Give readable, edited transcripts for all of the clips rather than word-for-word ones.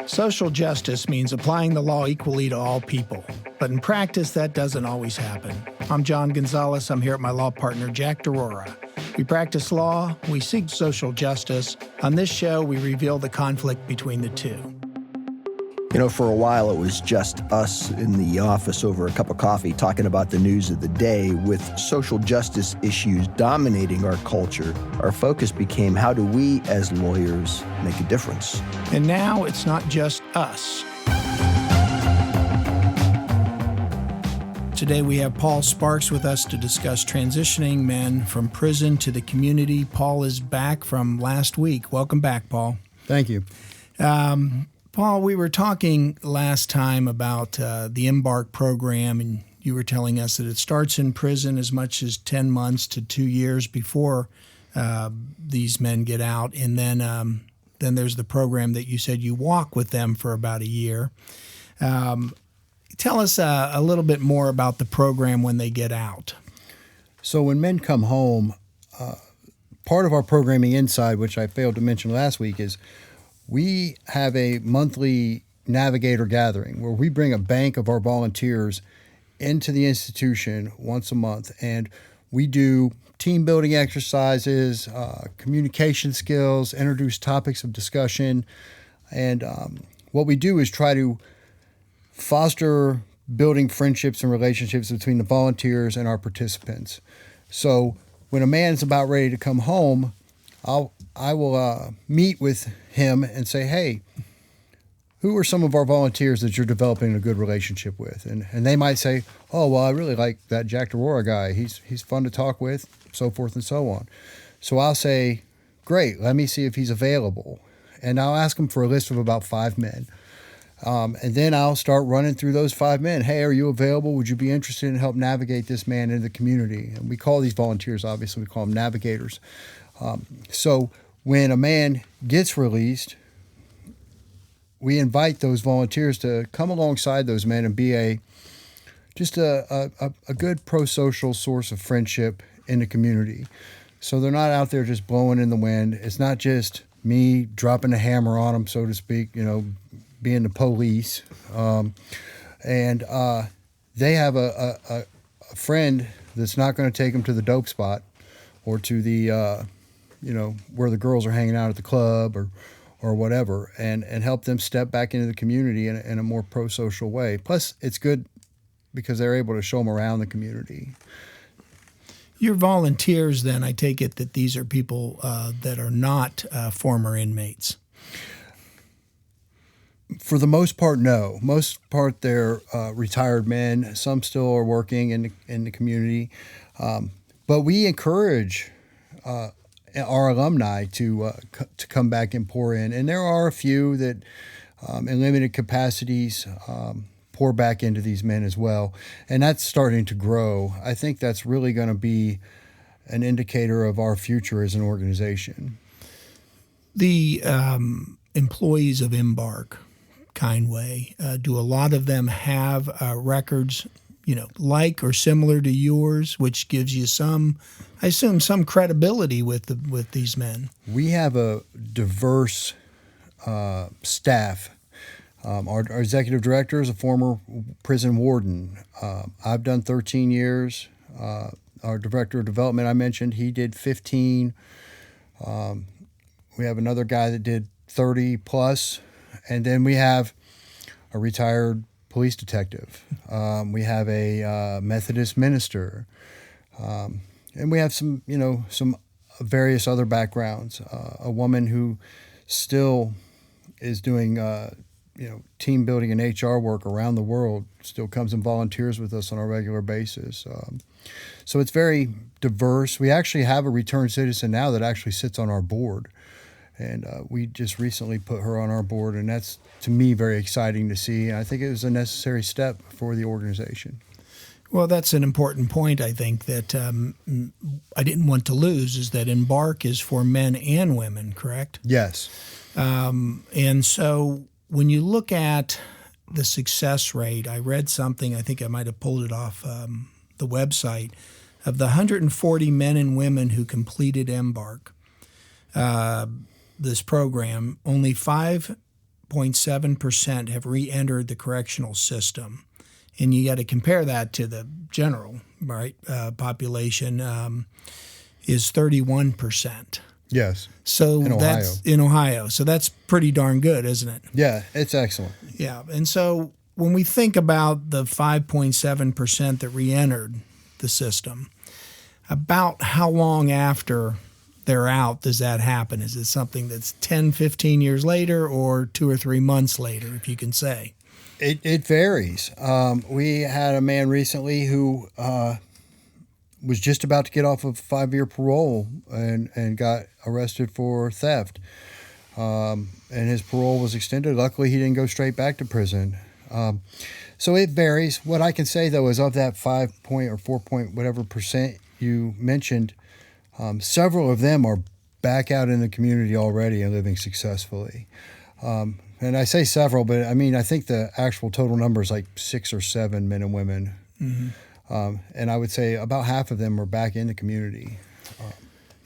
Social justice means applying the law equally to all people, but in practice, that doesn't always happen. I'm John Gonzalez. I'm here with my law partner, Jack DeRora. We practice law, we seek social justice. On this show, we reveal the conflict between the two. You know, for a while, it was just us in the office over a cup of coffee talking about the news of the day. With social justice issues dominating our culture, our focus became how do we, as lawyers, make a difference? And now it's not just us. Today we have Paul Sparks with us to discuss transitioning men from prison to the community. Paul is back from last week. Welcome back, Paul. Thank you. Paul, we were talking last time about the Embark Program, and you were telling us that it starts in prison as much as 10 months to 2 years before these men get out. And then there's the program that you said you walk with them for about a year. Tell us a little bit more about the program when they get out. So when men come home, part of our programming inside, which I failed to mention last week, is we have a monthly Navigator gathering where we bring a bank of our volunteers into the institution once a month, and we do team building exercises, communication skills, introduce topics of discussion, and what we do is try to foster building friendships and relationships between the volunteers and our participants. So when a man's about ready to come home, I will meet with him and say, hey, who are some of our volunteers that you're developing a good relationship with? And they might say, oh, well, I really like that Jack DeRora guy. He's fun to talk with, so forth and so on. So I'll say, great, let me see if he's available. And I'll ask him for a list of about 5 men. And then I'll start running through those 5 men. Hey, are you available? Would you be interested in help navigate this man into the community? And we call these volunteers, obviously, we call them Navigators. So when a man gets released, we invite those volunteers to come alongside those men and be a good pro-social source of friendship in the community. So they're not out there just blowing in the wind. It's not just me dropping a hammer on them, so to speak, being the police. And they have a friend that's not going to take them to the dope spot or to the where the girls are hanging out at the club or whatever, and help them step back into the community in a more pro-social way. Plus, it's good because they're able to show them around the community. Your volunteers, then, I take it that these are people that are not former inmates. For the most part, no. Most part, they're retired men. Some still are working in the community. But we encourage our alumni to come back and pour in. And there are a few that, in limited capacities, pour back into these men as well. And that's starting to grow. I think that's really going to be an indicator of our future as an organization. The employees of Embark, Kindway, do a lot of them have records like or similar to yours, which gives you some credibility with these men? We have a diverse staff. Our executive director is a former prison warden. I've done 13 years. Our director of development, I mentioned, he did 15. We have another guy that did 30 plus. And then we have a retired police detective. We have a Methodist minister. And we have some various other backgrounds. A woman who still is doing, team building and HR work around the world, still comes and volunteers with us on a regular basis. So it's very diverse. We actually have a returned citizen now that actually sits on our board. And we just recently put her on our board, and that's, to me, very exciting to see. I think it was a necessary step for the organization. Well, that's an important point, I think, that I didn't want to lose, is that Embark is for men and women, correct? Yes. And so when you look at the success rate, I read something, I think I might have pulled it off the website, of the 140 men and women who completed Embark, this program, only 5 5.7% have re-entered the correctional system. And you got to compare that to the general population is 31%. Yes. So that's in Ohio. So that's pretty darn good, isn't it? Yeah, it's excellent. Yeah. And so when we think about the 5.7% that re-entered the system, about how long after they're out does that happen? Is it something that's 10, 15 years later or 2 or 3 months later, if you can say? It varies. We had a man recently who was just about to get off of 5-year parole and got arrested for theft. And his parole was extended. Luckily, he didn't go straight back to prison. So it varies. What I can say, though, is of that 5 point or 4 point whatever percent you mentioned, several of them are back out in the community already and living successfully. And I say several, but I mean, I think the actual total number is like 6 or 7 men and women. Mm-hmm. And I would say about half of them are back in the community.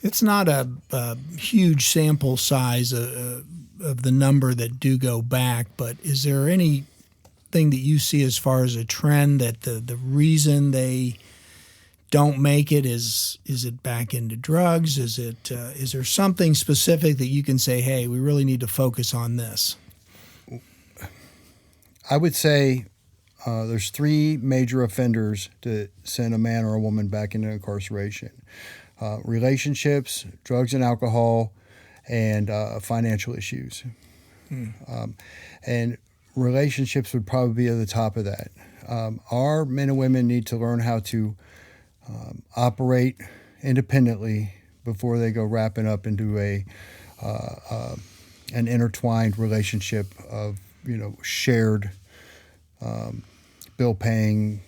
It's not a huge sample size of the number that do go back, but is there anything that you see as far as a trend that the reason they don't make it is it back into drugs? Is there something specific that you can say, hey, we really need to focus on this? I would say there's 3 major offenders to send a man or a woman back into incarceration: relationships, drugs and alcohol, and financial issues. And relationships would probably be at the top of that. Our men and women need to learn how to operate independently before they go wrapping up into an intertwined relationship of shared bill paying,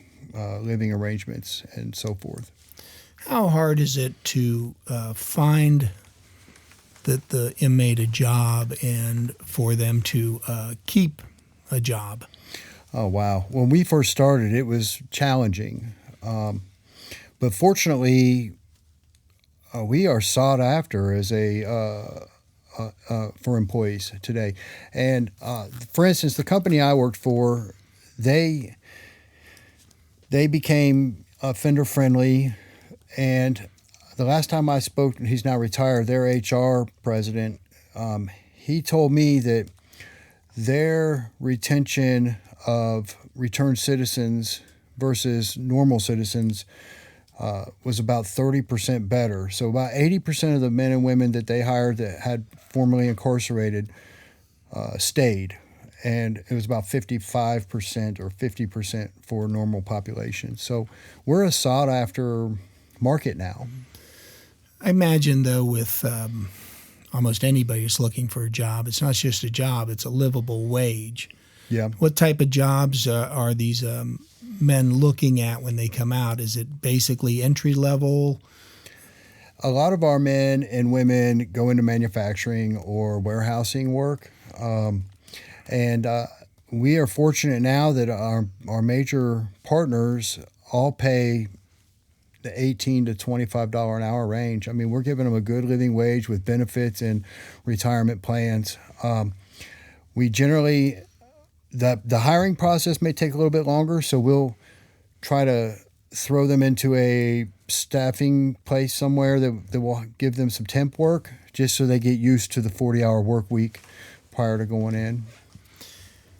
living arrangements, and so forth. How hard is it to find the inmate a job and for them to keep a job? Oh, wow. When we first started, it was challenging. But fortunately, we are sought after as for employees today. And for instance, the company I worked for, they became offender friendly. And the last time I spoke, he's now retired, their HR president, he told me that their retention of returned citizens versus normal citizens was about 30% better. So about 80% of the men and women that they hired that had formerly incarcerated stayed. And it was about 55% or 50% for normal population. So we're a sought-after market now. I imagine, though, with almost anybody who's looking for a job, it's not just a job, it's a livable wage. Yeah. What type of jobs are these men looking at when they come out? Is it basically entry level? A lot of our men and women go into manufacturing or warehousing work. And we are fortunate now that our major partners all pay the $18 to $25 an hour range. I mean, we're giving them a good living wage with benefits and retirement plans. We generally, the hiring process may take a little bit longer, so we'll try to throw them into a staffing place somewhere that will give them some temp work just so they get used to the 40-hour work week prior to going in.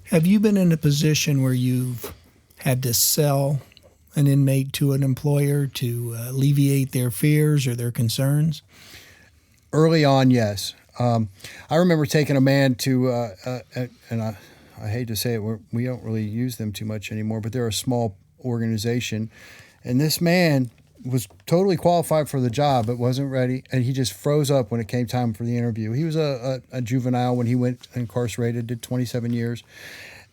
Have you been in a position where you've had to sell an inmate to an employer to alleviate their fears or their concerns? Early on, yes. I remember taking a man to, and I hate to say it, we don't really use them too much anymore, but they're a small organization. And this man was totally qualified for the job, but wasn't ready. And he just froze up when it came time for the interview. He was a juvenile when he went incarcerated, did 27 years.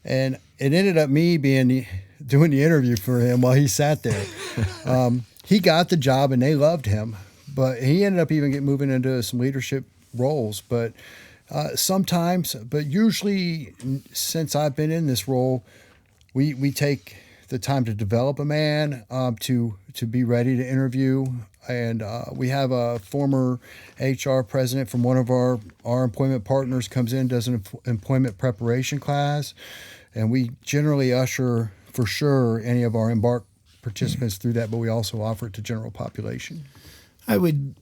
And it ended up me doing the interview for him while he sat there. He got the job and they loved him, but he ended up even moving into some leadership roles. But sometimes, but usually since I've been in this role, we take the time to develop a man to be ready to interview. And we have a former HR president from one of our employment partners comes in, does an employment preparation class, and we generally usher for sure any of our Embark participants through that, but we also offer it to general population. I would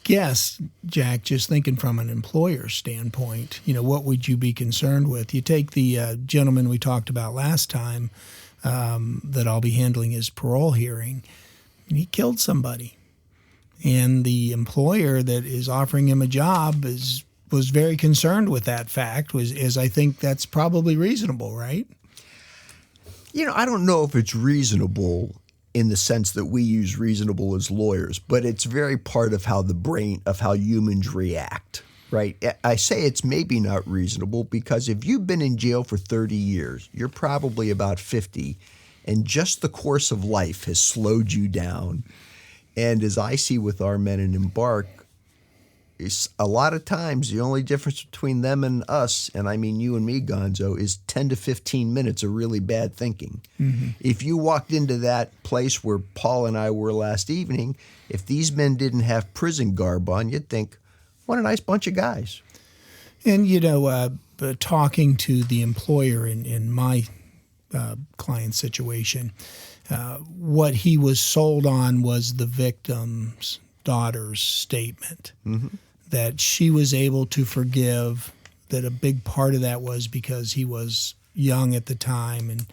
guess, Jack, just thinking from an employer standpoint, what would you be concerned with? You take the gentleman we talked about last time that I'll be handling his parole hearing, and he killed somebody. And the employer that is offering him a job was very concerned with that fact, as I think that's probably reasonable, right? I don't know if it's reasonable in the sense that we use reasonable as lawyers, but it's very part of how how humans react, right? I say it's maybe not reasonable because if you've been in jail for 30 years, you're probably about 50, and just the course of life has slowed you down. And as I see with our men in Embark, is a lot of times the only difference between them and us, and I mean you and me, Gonzo, is 10 to 15 minutes of really bad thinking. Mm-hmm. If you walked into that place where Paul and I were last evening, if these men didn't have prison garb on, you'd think, what a nice bunch of guys. And, talking to the employer in my client situation, what he was sold on was the victim's daughter's statement. Mm-hmm. That she was able to forgive, that a big part of that was because he was young at the time, and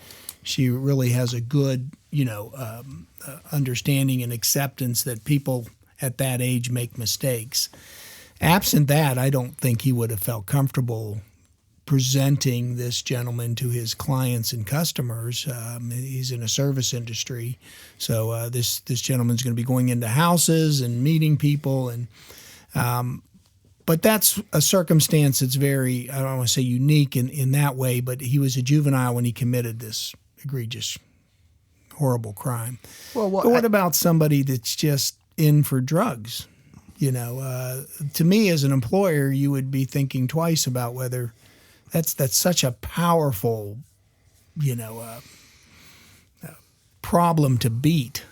she really has a good, understanding and acceptance that people at that age make mistakes. Absent that, I don't think he would have felt comfortable presenting this gentleman to his clients and customers. He's in a service industry, so this gentleman's going to be going into houses and meeting people, and but that's a circumstance that's very, I don't want to say unique in that way, but he was a juvenile when he committed this egregious, horrible crime. But what about somebody that's just in for drugs? To me as an employer, you would be thinking twice about whether that's such a powerful, problem to beat.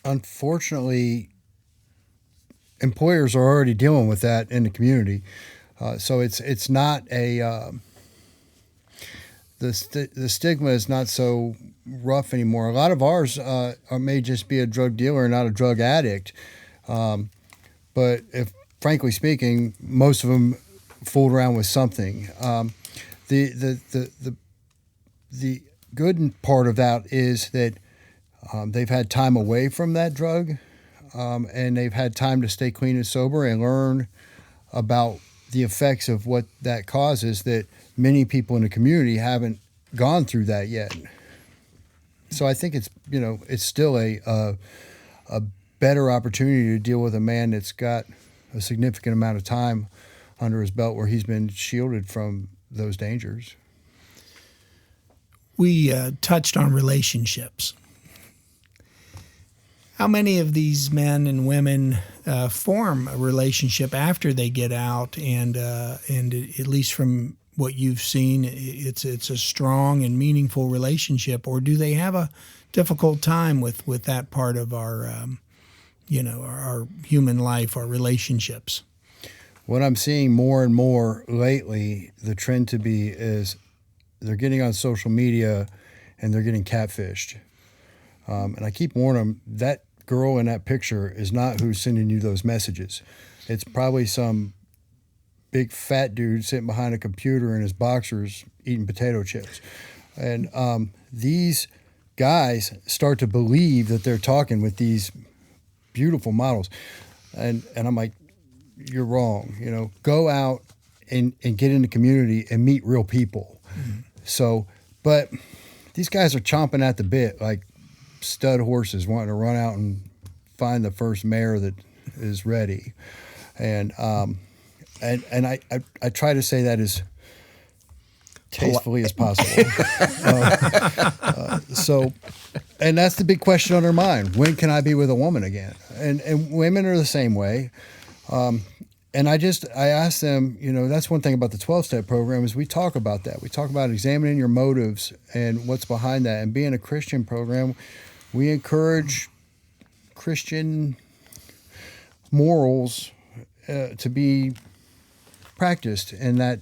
Unfortunately, employers are already dealing with that in the community, so it's not a the stigma is not so rough anymore. A lot of ours may just be a drug dealer, not a drug addict, but if frankly speaking, most of them fooled around with something. The good part of that is that they've had time away from that drug. And they've had time to stay clean and sober and learn about the effects of what that causes that many people in the community haven't gone through that yet. So I think it's still a better opportunity to deal with a man that's got a significant amount of time under his belt where he's been shielded from those dangers. We touched on relationships. How many of these men and women form a relationship after they get out, and at least from what you've seen, it's a strong and meaningful relationship, or do they have a difficult time with that part of our our human life, our relationships? What I'm seeing more and more lately, the trend to be is they're getting on social media and they're getting catfished. And I keep warning them, that girl in that picture is not who's sending you those messages. It's probably some big fat dude sitting behind a computer in his boxers eating potato chips. And these guys start to believe that they're talking with these beautiful models. And I'm like, you're wrong. Go out and get in the community and meet real people. Mm-hmm. So, but these guys are chomping at the bit like stud horses wanting to run out and find the first mare that is ready. And I try to say that as tastefully as possible. So, and that's the big question on their mind. When can I be with a woman again? And women are the same way. And I asked them, that's one thing about the 12-step program is we talk about that. We talk about examining your motives and what's behind that. And being a Christian program, we encourage Christian morals to be practiced in that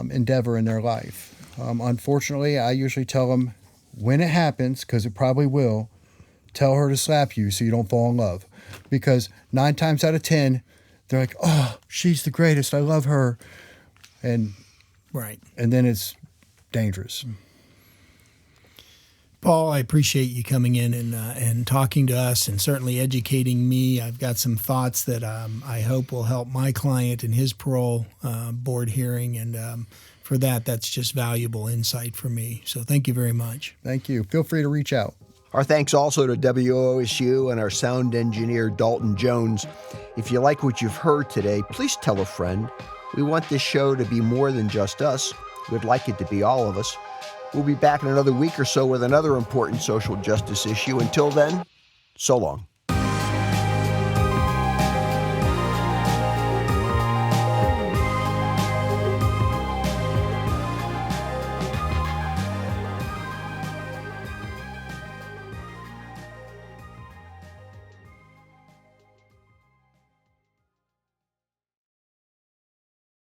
endeavor in their life. Unfortunately, I usually tell them when it happens, because it probably will, tell her to slap you so you don't fall in love. Because 9 times out of 10, they're like, oh, she's the greatest. I love her. And then it's dangerous. Paul, I appreciate you coming in and talking to us and certainly educating me. I've got some thoughts that I hope will help my client in his parole board hearing. And for that's just valuable insight for me. So thank you very much. Thank you. Feel free to reach out. Our thanks also to WOSU and our sound engineer, Dalton Jones. If you like what you've heard today, please tell a friend. We want this show to be more than just us. We'd like it to be all of us. We'll be back in another week or so with another important social justice issue. Until then, so long.